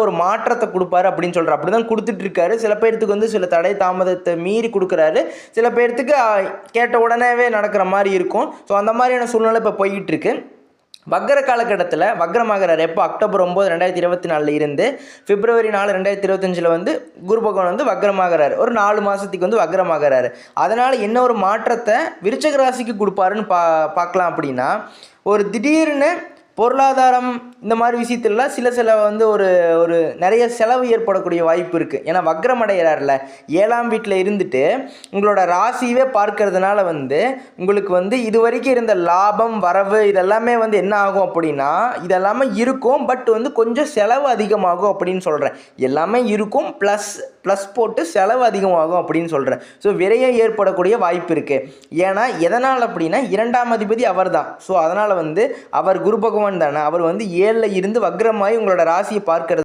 ஒரு மாற்றத்தை கொடுப்பாரு அப்படின்னு சொல்கிறார். அப்படி தான் கொடுத்துட்ருக்காரு. சில பேர்த்துக்கு வந்து சில தடை தாமதத்தை மீறி கொடுக்குறாரு, சில பேர்த்துக்கு கேட்ட உடனேவே நடக்கிற மாதிரி இருக்கும். ஸோ அந்த மாதிரியான சூழ்நிலை இப்போ போய்கிட்டுருக்கு. வக்கர காலகட்டத்தில் வக்ரமாகிறார். எப்போ? அக்டோபர் 9, 2024 இருந்து பிப்ரவரி 4, 2025 வந்து குரு பகவான் வந்து வக்ரமாகிறார். ஒரு 4 மாதத்துக்கு வந்து வக்ரமாகிறாரு. அதனால் என்ன ஒரு மாற்றத்தை விருச்சிக ராசிக்கு கொடுப்பாருன்னு பார்க்கலாம். அப்படின்னா ஒரு திடீர்னு பொருளாதாரம் இந்த மாதிரி விஷயத்துலலாம் சில வந்து ஒரு ஒரு நிறைய செலவு ஏற்படக்கூடிய வாய்ப்பு இருக்குது. ஏன்னா வக்ரம் அடைகிறார்ல, 7ஆம் வீட்டில் இருந்துட்டு உங்களோட ராசியவே பார்க்கறதுனால வந்து உங்களுக்கு வந்து இது வரைக்கும் இருந்த லாபம் வரவு இதெல்லாமே வந்து என்ன ஆகும் அப்படின்னா இதெல்லாமே இருக்கும். பட் வந்து கொஞ்சம் செலவு அதிகமாகும் அப்படின்னு சொல்கிறேன். எல்லாமே இருக்கும், ப்ளஸ் போட்டு செலவு அதிகமாகும் அப்படின்னு சொல்கிறேன். ஸோ விரயம் ஏற்படக்கூடிய வாய்ப்பு இருக்குது. ஏன்னா எதனால் அப்படின்னா 2ஆம் அதிபதி அவர் தான். ஸோ அதனால் வந்து அவர் குரு பகவான் தானே, அவர் வந்து 7ல் இருந்து வக்ரமாகி உங்களோட ராசியை பார்க்கறது